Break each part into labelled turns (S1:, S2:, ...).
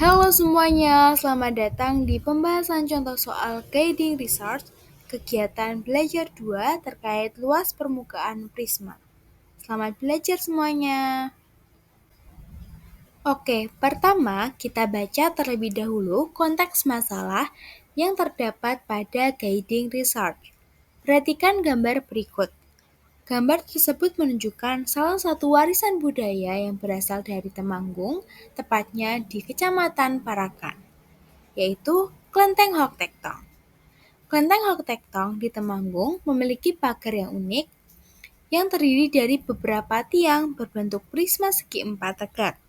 S1: Halo semuanya, selamat datang di pembahasan contoh soal guiding research kegiatan belajar 2 terkait luas permukaan prisma. Selamat belajar semuanya. Oke, pertama kita baca terlebih dahulu konteks masalah yang terdapat pada guiding research. Perhatikan gambar berikut. Gambar tersebut menunjukkan salah satu warisan budaya yang berasal dari Temanggung, tepatnya di Kecamatan Parakan, yaitu Klenteng Hoktektong. Klenteng Hoktektong di Temanggung memiliki pagar yang unik yang terdiri dari beberapa tiang berbentuk prisma segi empat tegak.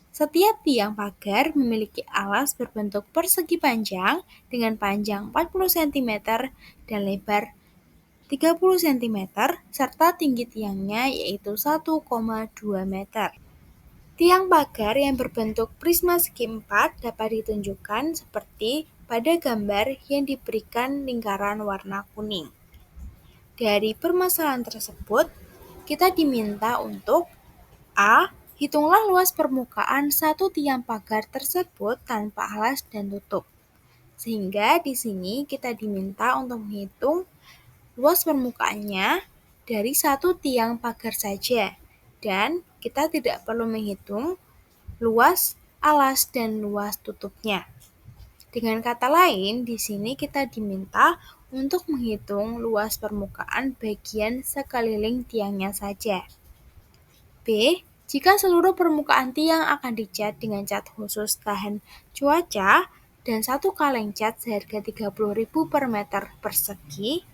S1: Setiap tiang pagar memiliki alas berbentuk persegi panjang dengan panjang 40 cm dan lebar 30 cm serta tinggi tiangnya yaitu 1,2 meter. Tiang pagar yang berbentuk prisma segi empat dapat ditunjukkan seperti pada gambar yang diberikan lingkaran warna kuning. Dari permasalahan tersebut, kita diminta untuk A. Hitunglah luas permukaan satu tiang pagar tersebut tanpa alas dan tutup. Sehingga di sini kita diminta untuk menghitung luas permukaannya dari satu tiang pagar saja. Dan kita tidak perlu menghitung luas alas dan luas tutupnya. Dengan kata lain, di sini kita diminta untuk menghitung luas permukaan bagian sekeliling tiangnya saja. B. Jika seluruh permukaan tiang akan dicat dengan cat khusus tahan cuaca dan satu kaleng cat seharga 30.000 per meter persegi,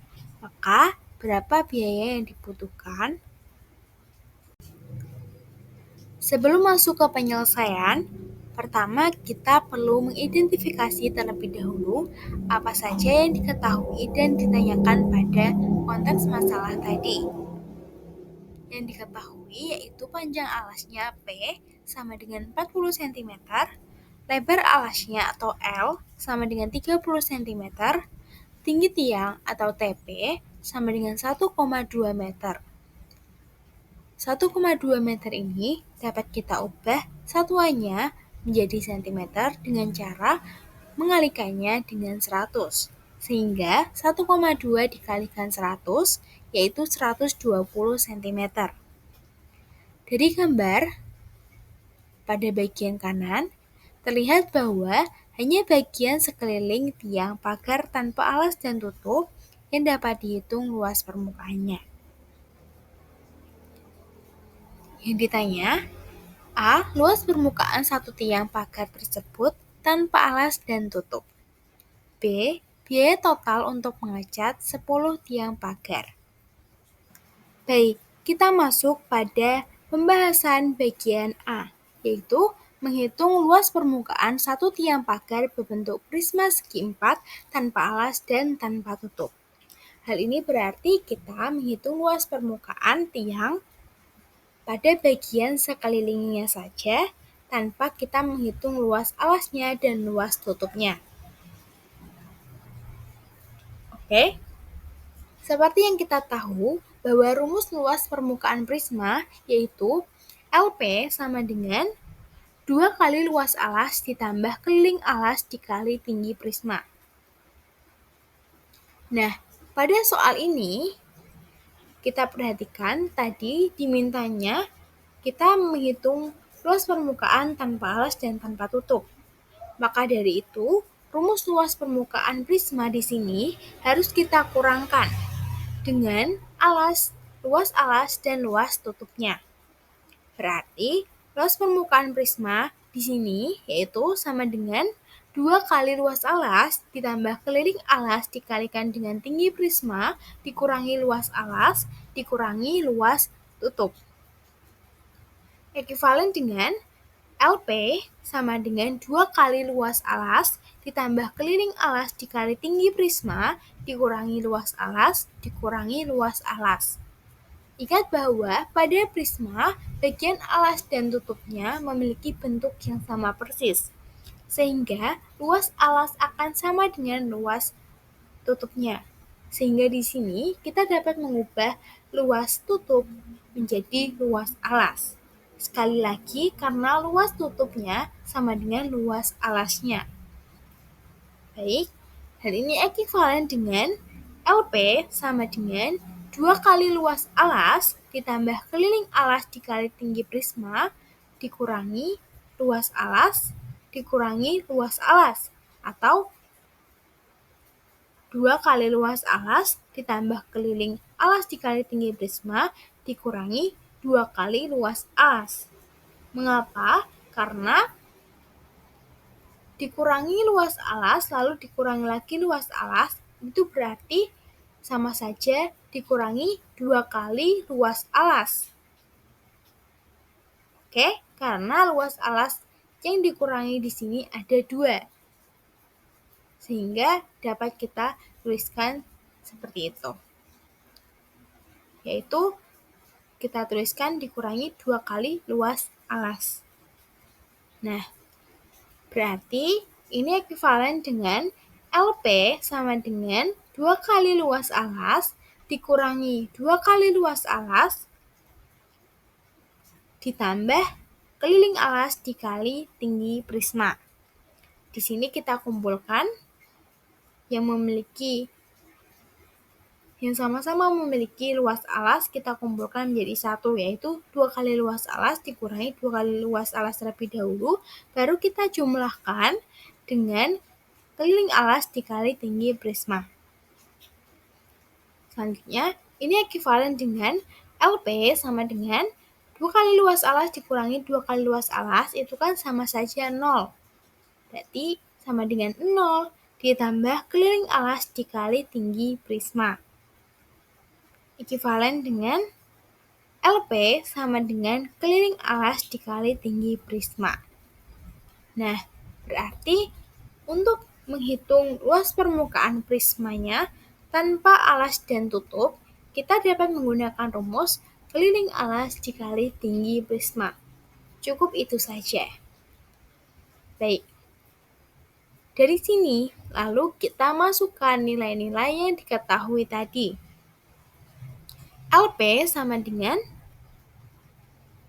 S1: maka berapa biaya yang dibutuhkan? Sebelum masuk ke penyelesaian, pertama kita perlu mengidentifikasi terlebih dahulu apa saja yang diketahui dan ditanyakan pada konteks masalah tadi. Yang diketahui yaitu panjang alasnya P sama dengan 40 cm, lebar alasnya atau L sama dengan 30 cm, tinggi tiang atau TP sama dengan 1,2 meter. 1,2 meter ini dapat kita ubah satuannya menjadi cm dengan cara mengalikannya dengan 100. Sehingga 1,2 dikalikan 100 yaitu 120 cm. Dari gambar pada bagian kanan terlihat bahwa hanya bagian sekeliling tiang pagar tanpa alas dan tutup yang dapat dihitung luas permukaannya. Yang ditanya, A. Luas permukaan satu tiang pagar tersebut tanpa alas dan tutup. B. Biaya total untuk mengecat 10 tiang pagar. Baik, kita masuk pada pembahasan bagian A, yaitu menghitung luas permukaan satu tiang pagar berbentuk prisma segi empat tanpa alas dan tanpa tutup. Hal ini berarti kita menghitung luas permukaan tiang pada bagian sekelilingnya saja tanpa kita menghitung luas alasnya dan luas tutupnya. Oke? Seperti yang kita tahu bahwa rumus luas permukaan prisma yaitu LP sama dengan 2 kali luas alas ditambah keliling alas dikali tinggi prisma. Nah, pada soal ini kita perhatikan tadi dimintanya kita menghitung luas permukaan tanpa alas dan tanpa tutup. Maka dari itu, rumus luas permukaan prisma di sini harus kita kurangkan dengan luas alas dan luas tutupnya. Berarti luas permukaan prisma di sini yaitu sama dengan 2 kali luas alas ditambah keliling alas dikalikan dengan tinggi prisma dikurangi luas alas dikurangi luas tutup. Ekuivalen dengan LP sama dengan 2 kali luas alas ditambah keliling alas dikali tinggi prisma dikurangi luas alas dikurangi luas alas. Ingat bahwa pada prisma, bagian alas dan tutupnya memiliki bentuk yang sama persis, sehingga luas alas akan sama dengan luas tutupnya. Sehingga di sini kita dapat mengubah luas tutup menjadi luas alas. Sekali lagi, karena luas tutupnya sama dengan luas alasnya. Baik, hal ini ekuivalen dengan LP sama dengan 2 kali luas alas ditambah keliling alas dikali tinggi prisma dikurangi luas alas dikurangi luas alas, atau 2 kali luas alas ditambah keliling alas dikali tinggi prisma dikurangi 2 kali luas alas. Mengapa? Karena dikurangi luas alas lalu dikurangi lagi luas alas itu berarti sama saja dikurangi 2 kali luas alas. Oke, karena luas alas yang dikurangi di sini ada 2. Sehingga dapat kita tuliskan seperti itu. Yaitu kita tuliskan dikurangi 2 kali luas alas. Nah, berarti ini ekuivalen dengan LP sama dengan 2 kali luas alas dikurangi 2 kali luas alas ditambah keliling alas dikali tinggi prisma. Di sini kita kumpulkan yang sama-sama memiliki luas alas kita kumpulkan menjadi satu, yaitu 2 kali luas alas dikurangi 2 kali luas alas terlebih dahulu, baru kita jumlahkan dengan keliling alas dikali tinggi prisma. Selanjutnya, ini ekuivalen dengan LP sama dengan 2 kali luas alas dikurangi 2 kali luas alas, itu kan sama saja 0. Berarti sama dengan 0 ditambah keliling alas dikali tinggi prisma. Ekuivalen dengan LP sama dengan keliling alas dikali tinggi prisma. Nah, berarti untuk menghitung luas permukaan prismanya tanpa alas dan tutup, kita dapat menggunakan rumus keliling alas dikali tinggi prisma. Cukup itu saja. Baik. Dari sini, lalu kita masukkan nilai-nilai yang diketahui tadi. LP sama dengan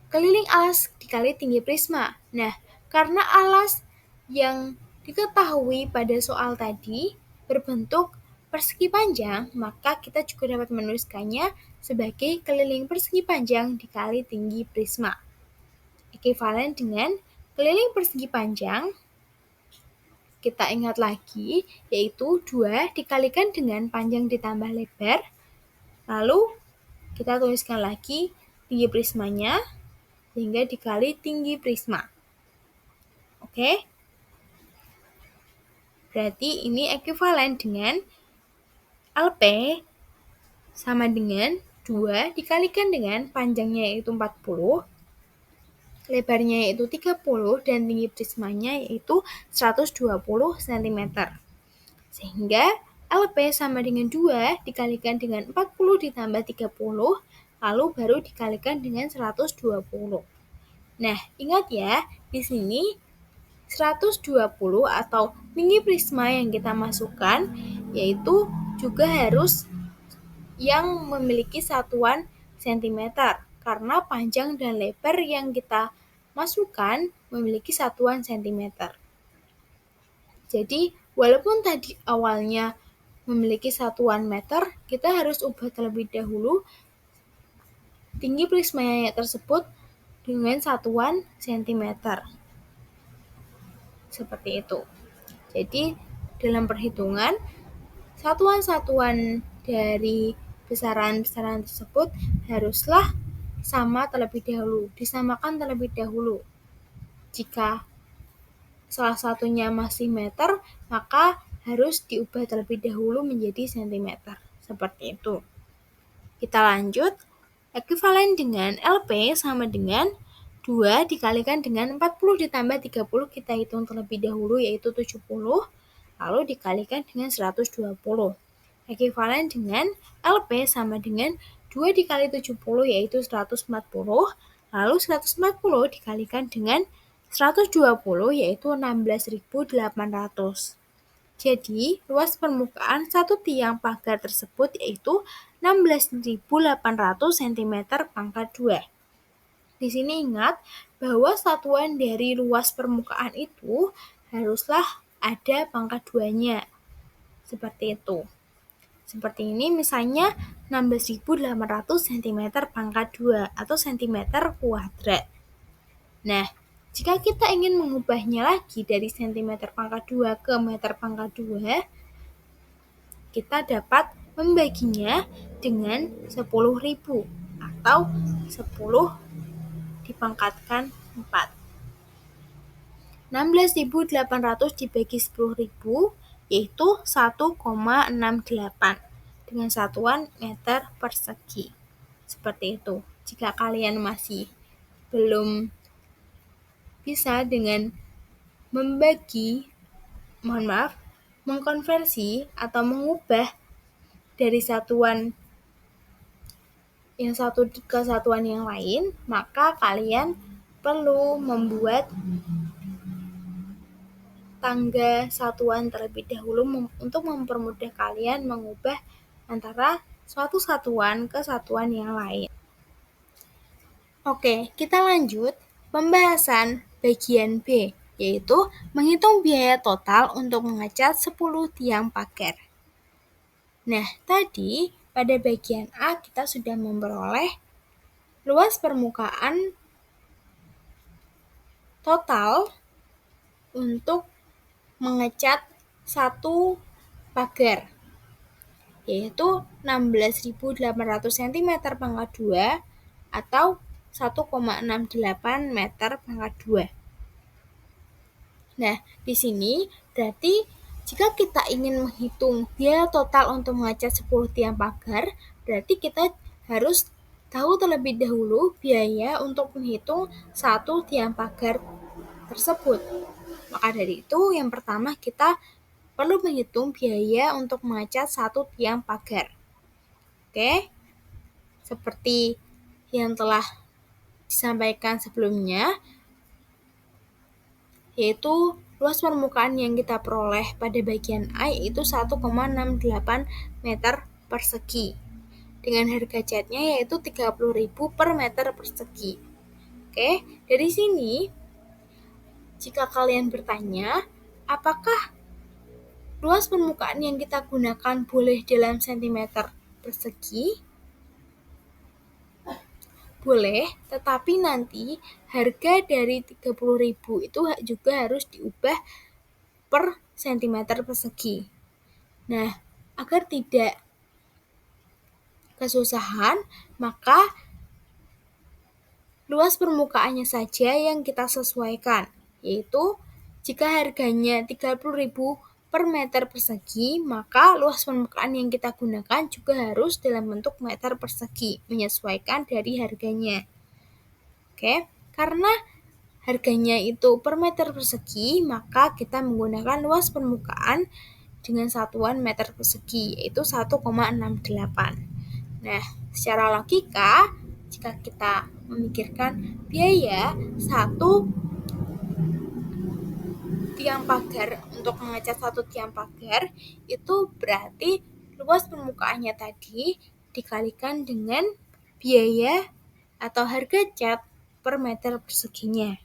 S1: keliling alas dikali tinggi prisma. Nah, karena alas yang diketahui pada soal tadi berbentuk persegi panjang, maka kita juga dapat menuliskannya sebagai keliling persegi panjang dikali tinggi prisma. Ekuivalen dengan keliling persegi panjang, kita ingat lagi, yaitu 2 dikalikan dengan panjang ditambah lebar, lalu kita tuliskan lagi tinggi prismanya, sehingga dikali tinggi prisma. Oke? Berarti ini ekuivalen dengan LP sama dengan 2 dikalikan dengan panjangnya yaitu 40, lebarnya yaitu 30, dan tinggi prismanya yaitu 120 cm. Sehingga LP sama dengan 2 dikalikan dengan 40 ditambah 30, lalu baru dikalikan dengan 120. Nah, ingat ya, di sini 120 atau tinggi prisma yang kita masukkan yaitu juga harus yang memiliki satuan cm, karena panjang dan lebar yang kita masukkan memiliki satuan cm. Jadi, walaupun tadi awalnya memiliki satuan meter, kita harus ubah terlebih dahulu tinggi prismanya tersebut dengan satuan cm. Seperti itu. Jadi, dalam perhitungan, satuan-satuan dari besaran-besaran tersebut haruslah sama terlebih dahulu, disamakan terlebih dahulu. Jika salah satunya masih meter, maka harus diubah terlebih dahulu menjadi sentimeter. Seperti itu. Kita lanjut. Ekuivalen dengan LP sama dengan 2 dikalikan dengan 40 ditambah 30, kita hitung terlebih dahulu yaitu 70, lalu dikalikan dengan 120. Ekuivalen dengan LP sama dengan 2 dikali 70 yaitu 140, lalu 140 dikalikan dengan 120 yaitu 16.800. Jadi, luas permukaan satu tiang pagar tersebut yaitu 16.800 cm pangkat 2. Di sini ingat bahwa satuan dari luas permukaan itu haruslah ada pangkat 2-nya. Seperti itu. Seperti ini misalnya 16.800 cm pangkat 2 atau cm kuadrat. Nah, jika kita ingin mengubahnya lagi dari cm pangkat 2 ke meter pangkat 2, kita dapat membaginya dengan 10.000 atau 10 dipangkatkan 4. 16.800 dibagi 10.000 yaitu 1,68 dengan satuan meter persegi. Seperti itu. Jika kalian masih belum bisa dengan mengkonversi atau mengubah dari satuan yang satu ke satuan yang lain, maka kalian perlu membuat tangga satuan terlebih dahulu untuk mempermudah kalian mengubah antara suatu satuan ke satuan yang lain. Oke, kita lanjut pembahasan bagian B, yaitu menghitung biaya total untuk mengecat 10 tiang pagar. Nah, tadi pada bagian A kita sudah memperoleh luas permukaan total untuk mengecat satu pagar, yaitu 16.800 cm pangkat 2 atau 1,68 meter pangkat 2. Nah, di sini berarti jika kita ingin menghitung biaya total untuk mengecat 10 tiang pagar, berarti kita harus tahu terlebih dahulu biaya untuk menghitung satu tiang pagar tersebut. Maka dari itu, yang pertama kita perlu menghitung biaya untuk mengecat satu tiang pagar. Oke, seperti yang telah disampaikan sebelumnya, yaitu luas permukaan yang kita peroleh pada bagian A yaitu 1,68 meter persegi. Dengan harga catnya yaitu 30.000 per meter persegi. Oke, dari sini jika kalian bertanya, apakah luas permukaan yang kita gunakan boleh dalam sentimeter persegi? Boleh, tetapi nanti harga dari 30.000 itu juga harus diubah per sentimeter persegi. Nah, agar tidak kesusahan, maka luas permukaannya saja yang kita sesuaikan, yaitu jika harganya 30.000 per meter persegi, maka luas permukaan yang kita gunakan juga harus dalam bentuk meter persegi, menyesuaikan dari harganya. Oke, karena harganya itu per meter persegi, maka kita menggunakan luas permukaan dengan satuan meter persegi, yaitu 1,68. Nah, secara logika, jika kita memikirkan biaya satu tiang pagar untuk mengecat satu tiang pagar, itu berarti luas permukaannya tadi dikalikan dengan biaya atau harga cat per meter perseginya.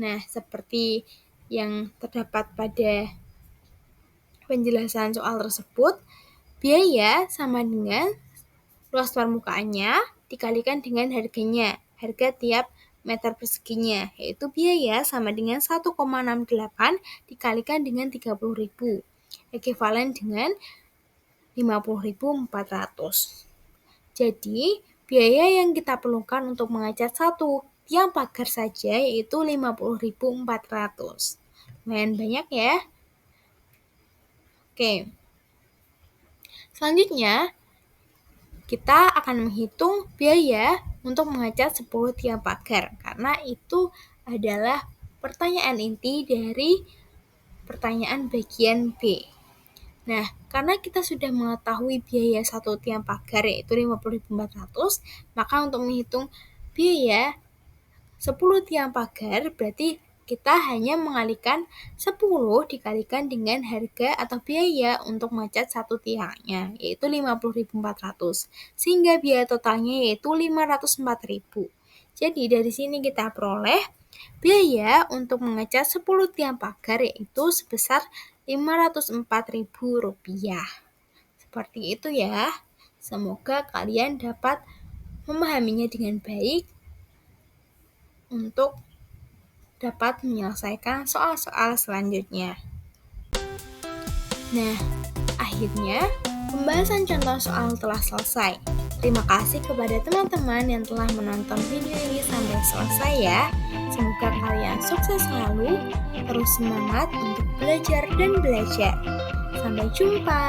S1: Nah, seperti yang terdapat pada penjelasan soal tersebut, biaya sama dengan luas permukaannya dikalikan dengan harganya, harga tiap meter perseginya, yaitu biaya sama dengan 1,68 dikalikan dengan 30.000, ekivalen dengan 50.400. Jadi, biaya yang kita perlukan untuk mengecat satu tiang pagar saja yaitu 50.400. Lumayan banyak ya. Oke. Selanjutnya, kita akan menghitung biaya untuk mengecat 10 tiang pagar, karena itu adalah pertanyaan inti dari pertanyaan bagian B. Nah, karena kita sudah mengetahui biaya satu tiang pagar yaitu 50.400, maka untuk menghitung biaya 10 tiang pagar berarti kita hanya mengalihkan 10 dikalikan dengan harga atau biaya untuk mengecat satu tiangnya, yaitu 50.400. Sehingga biaya totalnya yaitu 504.000. Jadi dari sini kita peroleh biaya untuk mengecat 10 tiang pagar yaitu sebesar Rp504.000. Seperti itu ya. Semoga kalian dapat memahaminya dengan baik untuk dapat menyelesaikan soal-soal selanjutnya. Nah, akhirnya pembahasan contoh soal telah selesai. Terima kasih kepada teman-teman yang telah menonton video ini sampai selesai ya. Semoga kalian sukses selalu, terus semangat untuk belajar dan belajar. Sampai jumpa.